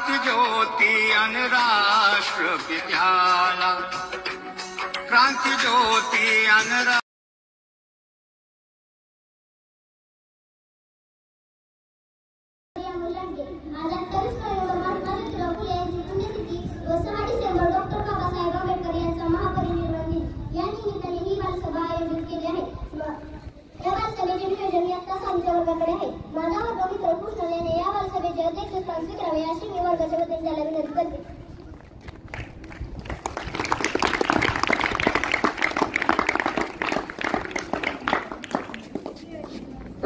क्रांती ज्योती अन राष्ट्रपित्याला, क्रांती ज्योती अन माझा वर्ग मित्र कृष्ण याने या वर्षाचे अध्यक्षस्थान स्वीकारावे अशी मी वर्गाच्या वतीने त्याला विनंती करते.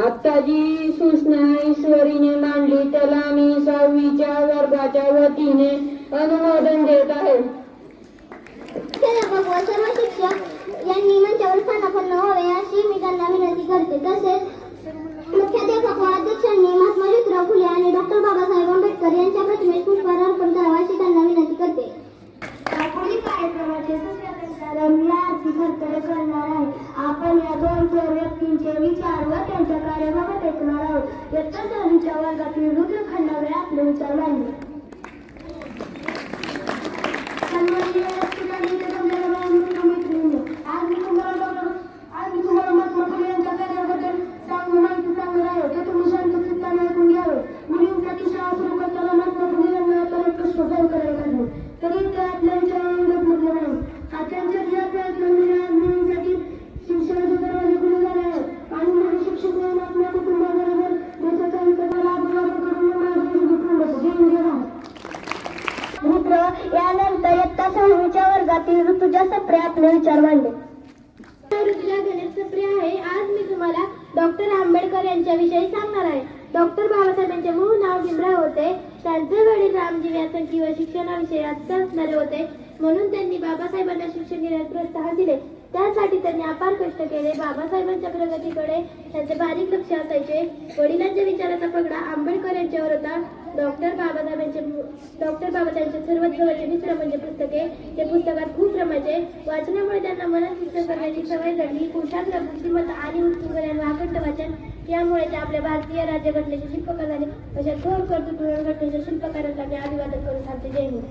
आता जी सूचना ईश्वरीने मांडली त्याला मी 6वीच्या वर्गाच्या वतीने अनुमोदन देत आहे. भगवान सर्व शिक्षक यांनी मंचावर स्थानापन्न व्हावे अशी मी त्यांना विनंती करते. तसेच मुख्याध्यापक व अध्यक्षांनी महात्मा ज्योतिराव फुले आणि डॉक्टर बाबासाहेब आंबेडकर यांच्या प्रतिमेस पुष्पहार अर्पण करावा अशी त्यांना विनंती करते. पुढील कार्यक्रमाचे सूत्रसंचालन मी आरती खरतरे करणार आहे. आपण या दोन व्यक्तींचे विचार व त्यांच्या कार्याबाबत ऐकणार आहोत. इयत्ता 6वीच्या वर्गातील रुद्र खंडागळे आपले विचार मांडले. आज मी तुम्हाला महात्मा फुले यांच्या कार्याबद्दल माहिती सांगणार आहे. ते तुम्ही शांत चित्ताने ऐकून घ्यावे. मुलींसाठी शाळा सुरू करताना महात्मा फुले यांना तर एक प्रश्न करायला लागले तरी ते आपल्या विचारांमध्ये म्हटले नाही. त्यांच्या या प्रयत्नांमुळे आज मुलींसाठी शिक्षणाचे दरवाजे खुले झाले आहेत आणि मुली शिक्षक होऊन आपल्या कुटुंबाबरोबर देशाच्या विकासाला अभिवादन करून मित्र यानंतर इयत्ता 6वीच्या वर्गातील ऋतुजा सप्रे आपले विचार मांडले. ऋतुजा गणेश सप्रे आहे. आज मी तुम्हाला डॉक्टर आंबेडकर यांच्याविषयी सांगणार आहे. डॉक्टर बाबासाहेबांचे मूळ नाव भीमराव होते. त्यांचे वडील रामजी व्यासंगी व शिक्षणाविषयी आस्था असणारे होते म्हणून त्यांनी बाबासाहेबांना शिक्षण घेण्यास प्रोत्साहन दिले. त्यासाठी त्यांनी अपार कष्ट केले. बाबासाहेबांच्या प्रगतीकडे त्यांचे बारीक लक्ष असायचे. वडिलांच्या विचाराचा पगडा आंबेडकर यांच्यावर होता. डॉक्टर बाबासाहेबांचे सर्वात जवळचे मित्र म्हणजे पुस्तके. ते पुस्तकात खूप रमायचे. वाचनामुळे त्यांना मनात चिंतन करण्याची सवय झाली. कुशाग्र बुद्धिमत्ता आणि उत्तुंग अखंड वाचन यामुळे ते आपल्या भारतीय राज्यघटनेचे शिल्पकार झाले. अशा थोर कर्तृत्ववान घटनेच्या शिल्पकारांना मी अभिवादन करून सांगते. जय हिंद.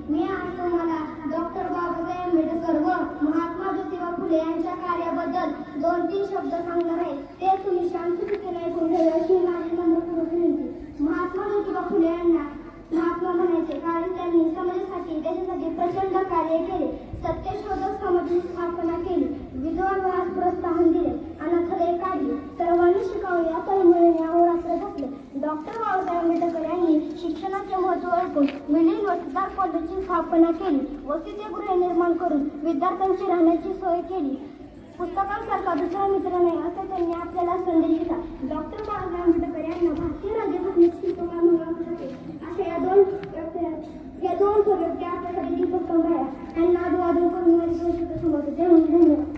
मी आज तुम्हाला डॉक्टर बाबासाहेब आंबेडकर व महात्मा ज्योतिराव फुले यांच्या कार्याबद्दल 2-3 शब्द सांगणार आहे. ते तुम्ही शांततेने ऐकून घ्यावे अशी माझी नम्रपूर्वक विनंती. महात्मा ज्योतिराव फुले यांना महात्मा म्हणायचे कारण त्यांनी समाजासाठी देशासाठी प्रचंड कार्य केले. सत्यशोधक समाजाची स्थापना केली. विधवांना प्रोत्साहन दिले. अनाथालय काढली. सर्वांनी शिकावे या तळमळीने अहोरात्र घातले. डॉक्टर बाबासाहेब आंबेडकर यांनी शिक्षणाचे महत्त्व ओळखून मिलिंद व सिद्धार्थ कॉलेजची स्थापना केली. वसतिगृहे निर्माण करून विद्यार्थ्यांची राहण्याची सोय केली. पुस्तकांसारखा दुसरा मित्र नाही असा त्यांनी आपल्याला संदेश दिला. डॉक्टर बाबासाहेब आंबेडकर यांना भारतीय राज्यघटनेचे शिल्पकार म्हणून होते. अशा या दोन व्यक्ती आपल्यासाठी दीपस्तंभ आहे. त्यांना अभिवादन करून माझी संस्कृती समोर धन्यवाद.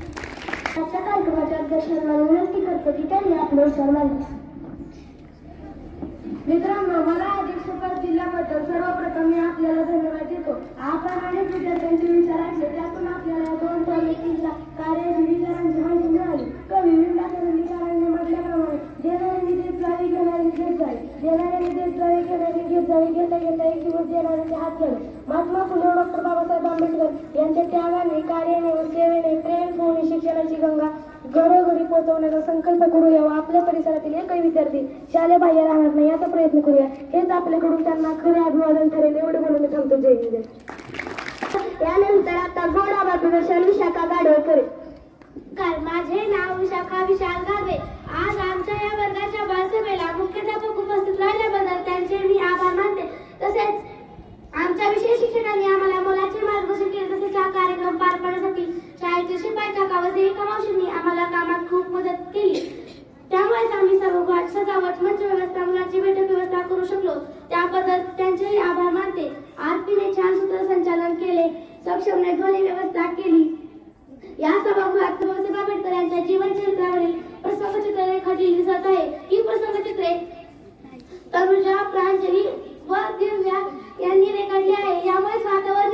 आजच्या कार्यक्रमाच्या अध्यक्षांना विनंती करतो की त्यांनी आपले विचार मांडले. मित्रांनो, मला अध्यक्षपद दिल्याबद्दल सर्वप्रथम मी आपल्याला धन्यवाद देतो. आपण अनेक विद्यार्थ्यांचे विचार ऐकले. त्यातून आपल्याला 2 व्यक्तींच्या कार्याची विचारांची माहिती मिळाली. कवी विंदाकरांनी म्हटल्याप्रमाणे देणाऱ्यांनी देत जावे घेणाऱ्यांनी घेत जावे. देणाऱ्यांनी देत जावे घेणाऱ्यांनी घेत जावे. घेता घेता एक दिवस देणाऱ्यांचे हात धरले. महात्मा फुले डॉक्टर बाबासाहेब आंबेडकर यांच्या त्यागाने कार्याने व सेवेने प्रेमपूर्ण शिक्षणाची गंगा घरोघरी पोहोचवण्याचा संकल्प करूया व आपल्या परिसरातील एकही विद्यार्थी शालेय बाह्य राहणार नाही याचा प्रयत्न करूया. हेच आपल्याकडून त्यांना खरे अभिवादन ठरेल. एवढे बोलून मी थांबतो. जय हिंद. यानंतर आता गोड आभार विशाखा गाडवे करेल. माझे नाव विशाखा विशाल गाडवे. आज आमच्या या वर्गाच्या बालसभेला मुख्याध्यापक उपस्थित राहिल्याबद्दल त्यांचे मी आभार मानते. तसेच आमच्या विषय शिक्षकांनी आम्हाला मोलाचे मार्गदर्शन केले. तसेच हा कार्यक्रम पार पाडण्यासाठी शाळेचे शिपाई काका व सेविका मावशींनी आम्हाला कामात खूप मदत केली. त्यामुळेच आम्ही सर्व घाट सजावट मंच व्यवस्था मुलांची बैठक व्यवस्था करू शकलो. त्याबद्दल त्यांचेही आभार मानते. आरतीने छान सूत्रसंचालन केले. सक्षमने ध्वनी व्यवस्था केली. या सभागृहात बाबासाहेब आंबेडकर यांच्या जीवनचरित्रावरील प्रसंगचित्र रेखाटली दिसत आहे. ही प्रसंगचित्रे तनुजा, प्रांजली व दिव्या यांनी रेखाटली आहे. यामुळे वातावरण